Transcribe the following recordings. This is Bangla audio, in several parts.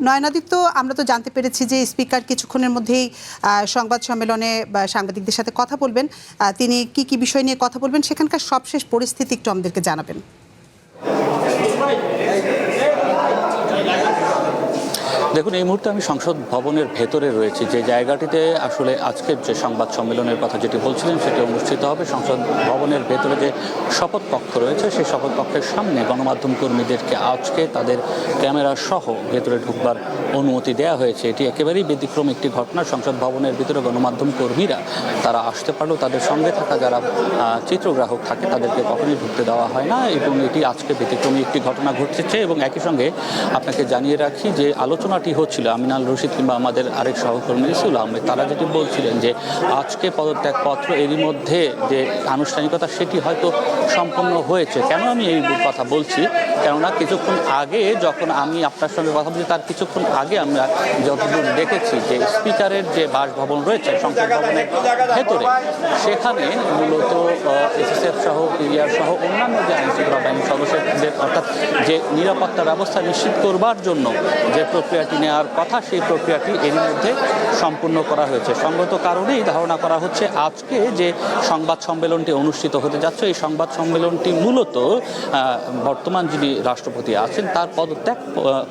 নয়নাদিত্য, আমরা তো জানতে পেরেছি যে স্পিকার কিছুক্ষণের মধ্যেই সংবাদ সম্মেলনে সাংবাদিকদের সাথে কথা বলবেন। তিনি কি কি বিষয় নিয়ে কথা বলবেন, সেখানকার সবশেষ পরিস্থিতি একটু আমাদেরকে জানাবেন। দেখুন, এই মুহূর্তে আমি সংসদ ভবনের ভেতরে রয়েছি, যে জায়গাটিতে আসলে আজকের যে সংবাদ সম্মেলনের কথা যেটি বলছিলেন সেটি অনুষ্ঠিত হবে। সংসদ ভবনের ভেতরে যে শপথ কক্ষ রয়েছে, সেই শপথ কক্ষের সামনে গণমাধ্যম কর্মীদেরকে আজকে তাদের ক্যামেরা সহ ভেতরে ঢুকবার অনুমতি দেওয়া হয়েছে। এটি একেবারেই ব্যতিক্রম একটি ঘটনা। সংসদ ভবনের ভিতরে গণমাধ্যম কর্মীরা তারা আসতে পারলেও তাদের সঙ্গে থাকা যারা চিত্রগ্রাহক থাকে তাদেরকে কখনোই ঢুকতে দেওয়া হয় না, এবং এটি আজকে ব্যতিক্রমী একটি ঘটনা ঘটেছে। এবং একই সঙ্গে আপনাকে জানিয়ে রাখি যে আলোচনাটি হচ্ছিল আমিনাল রশিদ কিংবা আমাদের আরেক সহকর্মী ইসুল আহমেদ, তারা যেটি বলছিলেন যে আজকে পদত্যাগপত্র এরই মধ্যে যে আনুষ্ঠানিকতা সেটি হয়তো সম্পন্ন হয়েছে। কেন আমি এই কথা বলছি, কেননা কিছুক্ষণ আগে যখন আমি আপনার সঙ্গে কথা বলছি তার কিছুক্ষণ আগে আমরা যতদূর দেখেছি যে স্পিকারের যে বাসভবন রয়েছে সংসদ ভবনের ভেতরে, সেখানে মূলত এসএসএফ সহ পিডিআর সহ অন্যান্য যে আইনশৃঙ্খলা বাহিনীর সদস্যদের অর্থাৎ যে নিরাপত্তা ব্যবস্থা নিশ্চিত করবার জন্য যে প্রক্রিয়াটি নেওয়ার কথা, সেই প্রক্রিয়াটি এর মধ্যে সম্পূর্ণ করা হয়েছে। সঙ্গত কারণেই ধারণা করা হচ্ছে আজকে যে সংবাদ সম্মেলনটি অনুষ্ঠিত হতে যাচ্ছে, এই সংবাদ সম্মেলনটি মূলত বর্তমান যিনি রাষ্ট্রপতি আছেন তার পদত্যাগ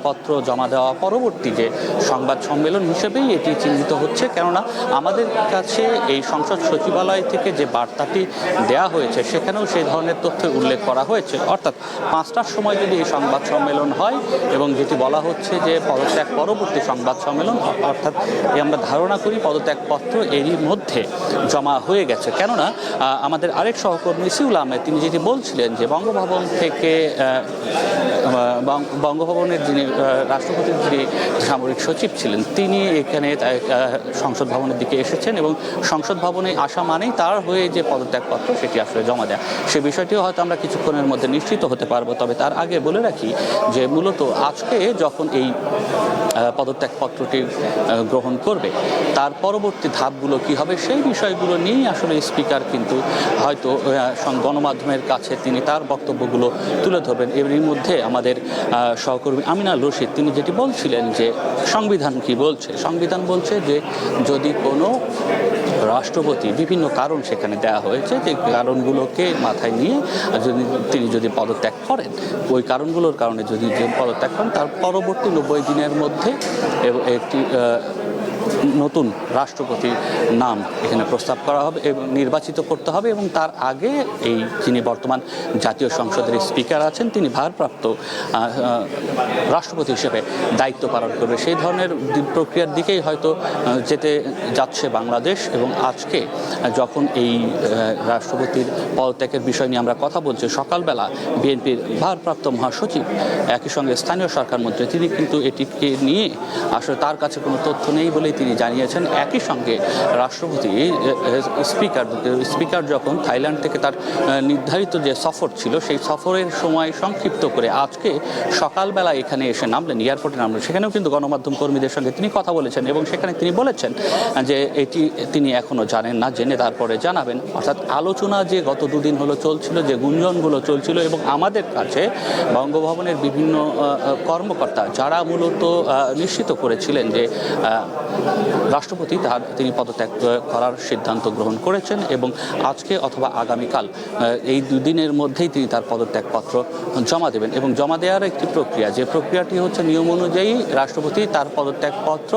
পত্র জমা দেওয়া পরবর্তী যে সংবাদ সম্মেলন হিসেবেই এটি চিহ্নিত হচ্ছে। কেননা আমাদের কাছে এই সংসদ সচিবালয় থেকে যে বার্তাটি দেয়া হয়েছে সেখানেও সেই ধরনের তথ্য উল্লেখ করা হয়েছে। অর্থাৎ 5টার সময় যদি এই সংবাদ সম্মেলন হয় এবং যেটি বলা হচ্ছে যে পদত্যাগ পরবর্তী সংবাদ সম্মেলন, অর্থাৎ আমরা ধারণা করি পদত্যাগপত্র এরই মধ্যে জমা হয়ে গেছে। কেননা আমাদের আরেক সহকর্মী ইসুল আহমেদ তিনি যেটি বলছিলেন যে বঙ্গভবন থেকে বঙ্গভবনের যিনি রাষ্ট্রপতির যিনি সামরিক সচিব ছিলেন তিনি এখানে সংসদ ভবনের দিকে এসেছেন, এবং সংসদ ভবনে আসা মানেই তার হয়ে যে পদত্যাগপত্র সেটি আসলে জমা দেয়। সে বিষয়টিও হয়তো আমরা কিছুক্ষণের মধ্যে নিশ্চিত হতে পারবো। তবে তার আগে বলে রাখি যে মূলত আজকে যখন এই পদত্যাগপত্রটি গ্রহণ করবে তার পরবর্তী ধাপগুলো কি হবে সেই বিষয়গুলো নিয়েই আসলে স্পিকার কিন্তু হয়তো গণমাধ্যমের কাছে তিনি তার বক্তব্যগুলো তুলে ধরবেন। এরই মধ্যে আমাদের সহকর্মী আমিনাল রশিদ তিনি যেটি বলছিলেন যে সংবিধান কি বলছে, সংবিধান বলছে যে যদি কোনো রাষ্ট্রপতি বিভিন্ন কারণ সেখানে দেওয়া হয়েছে, যে কারণগুলোকে মাথায় নিয়ে তিনি যদি পদত্যাগ করেন, ওই কারণগুলোর কারণে যদি পদত্যাগ করেন তার পরবর্তী 90 দিনের মধ্যে একটি নতুন রাষ্ট্রপতির নাম এখানে প্রস্তাব করা হবে এবং নির্বাচিত করতে হবে, এবং তার আগে এই যিনি বর্তমান জাতীয় সংসদের স্পিকার আছেন তিনি ভারপ্রাপ্ত রাষ্ট্রপতি হিসেবে দায়িত্ব পালন করবে। সেই ধরনের প্রক্রিয়ার দিকেই হয়তো যেতে যাচ্ছে বাংলাদেশ। এবং আজকে যখন এই রাষ্ট্রপতির পদত্যাগের বিষয় নিয়ে আমরা কথা বলছি, সকালবেলা বিএনপির ভারপ্রাপ্ত মহাসচিব একই সঙ্গে স্থানীয় সরকার মন্ত্রী তিনি কিন্তু এটিকে নিয়ে আসলে তার কাছে কোনো তথ্য নেই বলে তিনি জানিয়েছেন। একই সঙ্গে রাষ্ট্রপতি স্পিকার যখন থাইল্যান্ড থেকে তার নির্ধারিত যে সফর ছিল সেই সফরের সময় সংক্ষিপ্ত করে আজকে সকালবেলা এখানে এসে নামলেন, এয়ারপোর্টে নামলেন, সেখানেও কিন্তু গণমাধ্যম কর্মীদের সঙ্গে তিনি কথা বলেছেন এবং সেখানে তিনি বলেছেন যে এটি তিনি এখনও জানেন না, জেনে তারপরে জানাবেন। অর্থাৎ আলোচনা যে গত দুদিন হলো চলছিল, যে গুঞ্জনগুলো চলছিল, এবং আমাদের কাছে বঙ্গভবনের বিভিন্ন কর্মকর্তা যারা মূলত নিশ্চিত করেছিলেন যে রাষ্ট্রপতি তিনি পদত্যাগ করার সিদ্ধান্ত গ্রহণ করেছেন এবং আজকে অথবা আগামীকাল এই দুদিনের মধ্যেই তিনি তার পদত্যাগপত্র জমা দেবেন। এবং জমা দেওয়ার একটি প্রক্রিয়া, যে প্রক্রিয়াটি হচ্ছে নিয়ম অনুযায়ী রাষ্ট্রপতি তার পদত্যাগপত্র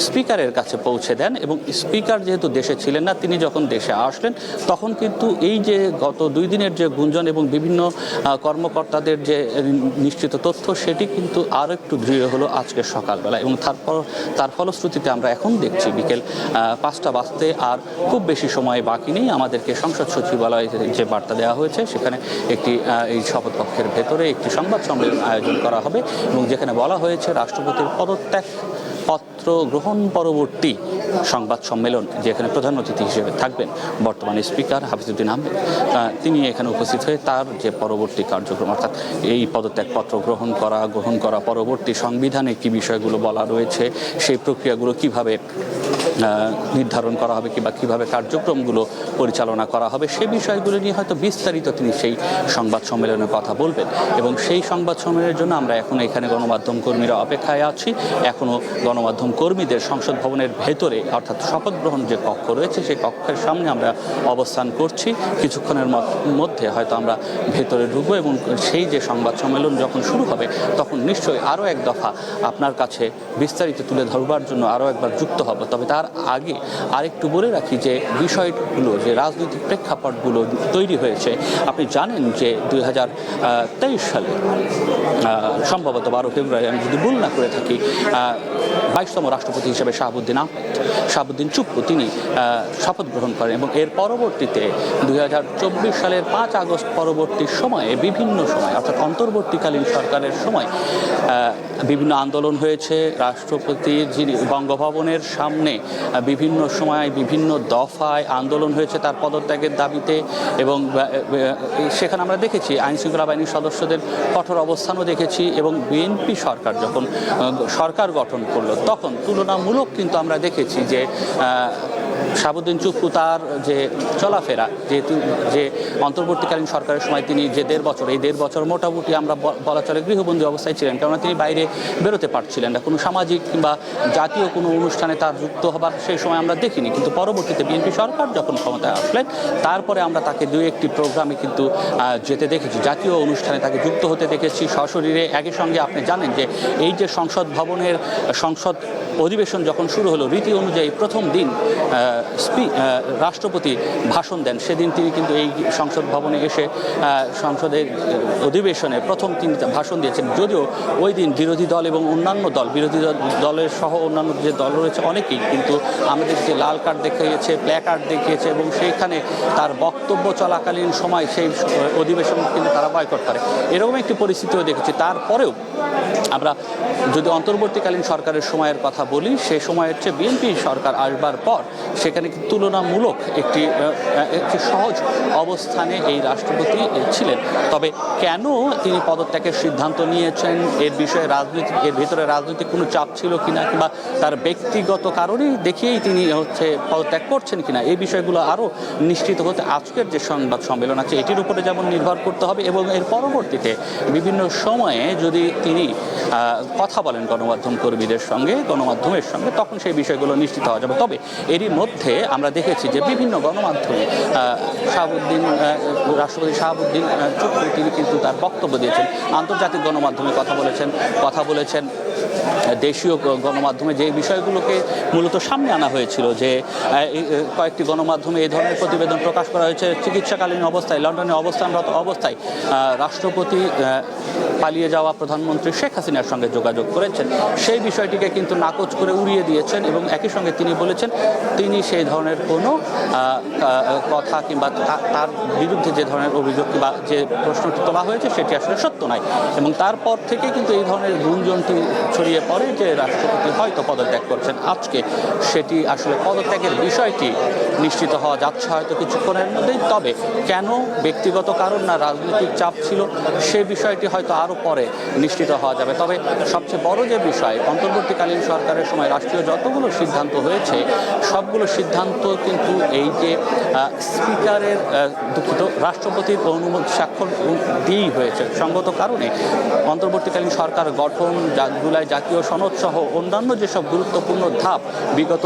স্পিকারের কাছে পৌঁছে দেন, এবং স্পিকার যেহেতু দেশে ছিলেন না, তিনি যখন দেশে আসলেন তখন কিন্তু এই যে গত 2 দিনের যে গুঞ্জন এবং বিভিন্ন কর্মকর্তাদের যে নিশ্চিত তথ্য সেটি কিন্তু আরও একটু দৃঢ় হলো আজকে সকালবেলা। এবং তার ফলশ্রুতিতে আমরা এখন দেখছি বিকেল 5টা বাজতে আর খুব বেশি সময় বাকি নেই। আমাদেরকে সংসদ সচিবালয়ে যে বার্তা দেওয়া হয়েছে সেখানে একটি এই শপথ কক্ষের ভেতরে একটি সংবাদ সম্মেলন আয়োজন করা হবে, এবং যেখানে বলা হয়েছে রাষ্ট্রপতির পদত্যাগ পত্র গ্রহণ পরবর্তী সংবাদ সম্মেলন, যেখানে প্রধান অতিথি হিসেবে থাকবেন বর্তমান স্পিকার হাফিজউদ্দিন আহমেদ, তিনি এখানে উপস্থিত হয়ে তার যে পরবর্তী কার্যক্রম অর্থাৎ এই পদত্যাগপত্র গ্রহণ করা পরবর্তী সংবিধানে কি বিষয়গুলো বলা রয়েছে, সেই প্রক্রিয়াগুলো কিভাবে নির্ধারণ করা হবে কিংবা কীভাবে কার্যক্রমগুলো পরিচালনা করা হবে সে বিষয়গুলো নিয়ে হয়তো বিস্তারিত তিনি সেই সংবাদ সম্মেলনে কথা বলবেন। এবং সেই সংবাদ সম্মেলনের জন্য আমরা এখন এখানে গণমাধ্যম কর্মীরা অপেক্ষায় আছি। এখনও গণমাধ্যম কর্মীদের সংসদ ভবনের ভেতরে অর্থাৎ শপথ গ্রহণ যে কক্ষ রয়েছে সেই কক্ষের সামনে আমরা অবস্থান করছি। কিছুক্ষণের মধ্যে হয়তো আমরা ভেতরে ঢুকবো এবং সেই যে সংবাদ সম্মেলন যখন শুরু হবে তখন নিশ্চয়ই আরও এক দফা আপনার কাছে বিস্তারিত তুলে ধরবার জন্য আরও একবার যুক্ত হব। তবে তার আগে আরেকটু বলে রাখি যে বিষয়গুলো যে রাজনৈতিক প্রেক্ষাপটগুলো তৈরি হয়েছে আপনি জানেন যে 2023 সালে সম্ভবত 12 ফেব্রুয়ারি আমি যদি ভুল না করে থাকি 22তম রাষ্ট্রপতি হিসেবে শাহাবুদ্দিন চুপ্পু তিনি শপথ গ্রহণ করেন এবং এর পরবর্তীতে 2024 সালের 5 আগস্ট পরবর্তী সময়ে বিভিন্ন সময় অর্থাৎ অন্তর্বর্তীকালীন সরকারের সময় বিভিন্ন আন্দোলন হয়েছে। রাষ্ট্রপতির যিনি বঙ্গভবনের সামনে বিভিন্ন সময় বিভিন্ন দফায় আন্দোলন হয়েছে তার পদত্যাগের দাবিতে এবং সেখানে আমরা দেখেছি আইনশৃঙ্খলা বাহিনীর সদস্যদের কঠোর অবস্থানও দেখেছি এবং বিএনপি সরকার যখন সরকার গঠন করলো তখন তুলনামূলক কিন্তু আমরা দেখেছি যে শাহাবুদ্দিন চুপ্পু তার যে চলাফেরা যেহেতু যে অন্তর্বর্তীকালীন সরকারের সময় তিনি যে 1.5 বছর এই 1.5 বছর মোটামুটি আমরা বলা চলে গৃহবন্দী অবস্থায় ছিলেন, কেননা তিনি বাইরে বেরোতে পারছিলেন না। কোনো সামাজিক কিংবা জাতীয় কোনো অনুষ্ঠানে তার যুক্ত হবার সেই সময় আমরা দেখিনি, কিন্তু পরবর্তীতে বিএনপি সরকার যখন ক্ষমতায় আসলেন তারপরে আমরা তাকে 2-1টি প্রোগ্রামে কিন্তু যেতে দেখেছি, জাতীয় অনুষ্ঠানে তাকে যুক্ত হতে দেখেছি সশরীরে। একই সঙ্গে আপনি জানেন যে এই যে সংসদ ভবনের সংসদ অধিবেশন যখন শুরু হলো রীতি অনুযায়ী প্রথম দিন রাষ্ট্রপতি ভাষণ দেন, সেদিন তিনি কিন্তু এই সংসদ ভবনে এসে সংসদের অধিবেশনে প্রথম তিনি ভাষণ দিয়েছেন। যদিও ওই দিন বিরোধী দল এবং অন্যান্য দল বিরোধী দলের সহ অন্যান্য যে দল রয়েছে অনেকেই কিন্তু আমাদের যে লাল কার্ড দেখিয়েছে, প্লে কার্ড দেখিয়েছে এবং সেইখানে তার বক্তব্য চলাকালীন সময় সেই অধিবেশন কিন্তু তারা বয়কট করে, এরকম একটি পরিস্থিতিও দেখেছি। তারপরেও আমরা যদি অন্তর্বর্তীকালীন সরকারের সময়ের কথা বলি, সে সময়ের চেয়ে বিএনপি সরকার আসবার পর সেখানে তুলনামূলক একটি সহজ অবস্থানে এই রাষ্ট্রপতি ছিলেন। তবে কেন তিনি পদত্যাগের সিদ্ধান্ত নিয়েছেন এর বিষয়ে এর ভিতরে রাজনৈতিক কোনো চাপ ছিল কিনা কিংবা তার ব্যক্তিগত কারণেই দেখিয়েই তিনি পদত্যাগ করছেন কিনা এই বিষয়গুলো আরও নিশ্চিত হতে আজকের যে সংবাদ সম্মেলন আছে এটির উপরে যেমন নির্ভর করতে হবে এবং এর পরবর্তীতে বিভিন্ন সময়ে যদি তিনি কথা বলেন গণমাধ্যম কর্মীদের সঙ্গে গণমাধ্যমের সঙ্গে তখন সেই বিষয়গুলো নিশ্চিত হওয়া যাবে। তবে এরই মধ্যে আমরা দেখেছি যে বিভিন্ন গণমাধ্যমে রাষ্ট্রপতি শাহাবুদ্দিন চুপ্পু তিনি কিন্তু তার বক্তব্য দিয়েছেন, আন্তর্জাতিক গণমাধ্যমে কথা বলেছেন দেশীয় গণমাধ্যমে যে বিষয়গুলোকে মূলত সামনে আনা হয়েছিল যে কয়েকটি গণমাধ্যমে এই ধরনের প্রতিবেদন প্রকাশ করা হয়েছে চিকিৎসাকালীন অবস্থায় লন্ডনে অবস্থানরত অবস্থায় রাষ্ট্রপতি পালিয়ে যাওয়া প্রধানমন্ত্রী শেখ হাসিনার সঙ্গে যোগাযোগ করেছেন, সেই বিষয়টিকে কিন্তু নাকচ করে উড়িয়ে দিয়েছেন এবং একই সঙ্গে তিনি বলেছেন তিনি সেই ধরনের কোনো কথা কিংবা তার বিরুদ্ধে যে ধরনের অভিযোগ কিংবা যে প্রশ্নটি তোলা হয়েছে সেটি আসলে সত্য নয়। এবং তারপর থেকে কিন্তু এই ধরনের গুঞ্জনটি ছড়িয়ে পড়ে যে রাষ্ট্রপতি হয়তো পদত্যাগ করছেন। আজকে সেটি আসলে পদত্যাগের বিষয়টি নিশ্চিত হওয়া যাচ্ছে হয়তো কিছুক্ষণের মধ্যেই। তবে কেন ব্যক্তিগত কারণ না রাজনৈতিক চাপ ছিল সে বিষয়টি হয়তো আরও পরে নিশ্চিত হওয়া যাবে। তবে সবচেয়ে বড় যে বিষয় অন্তর্বর্তীকালীন সরকারের সময় রাষ্ট্রীয় যতগুলো সিদ্ধান্ত হয়েছে সবগুলো সিদ্ধান্ত কিন্তু এই যে স্পিকারের রাষ্ট্রপতির অনুমোদন স্বাক্ষর দিয়েই হয়েছে। সঙ্গত কারণে অন্তর্বর্তীকালীন সরকার গঠন জুলাই জাতীয় সনদ সহ অন্যান্য যেসব গুরুত্বপূর্ণ ধাপ বিগত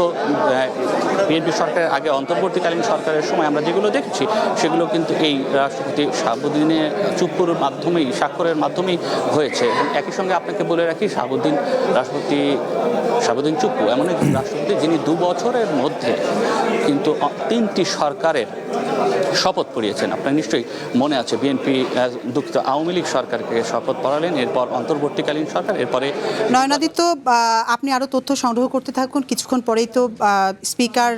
বিএনপি সরকারের আগে অন্তর্বর্তীকালীন সরকারের সময় আমরা যেগুলো দেখেছি সেগুলো কিন্তু এই রাষ্ট্রপতি শাহাবুদ্দিন চুপ্পুর মাধ্যমেই স্বাক্ষরের মাধ্যমেই হয়েছে। একই সঙ্গে আপনাকে বলে রাখি শাহাবুদ্দিন চুপ্পু এমন একজন রাষ্ট্রপতি যিনি 2 বছরের মধ্যে কিন্তু 3টি সরকারের শপথ পড়িয়েছেন। আপনার নিশ্চয়ই মনে আছে বিএনপি আওয়ামী লীগ সরকারকে শপথ পড়ালেন, এরপর অন্তর্বর্তীকালীন সরকার, এরপরে নয়নাদিত্য আপনি আরও তথ্য সংগ্রহ করতে থাকুন। কিছুক্ষণ পরেই তো স্পিকার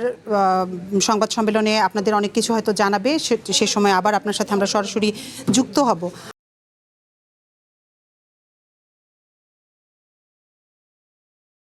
সংবাদ সম্মেলনে আপনাদের অনেক কিছু হয়তো জানাবে, সে সময় আবার আপনার সাথে আমরা সরাসরি যুক্ত হব।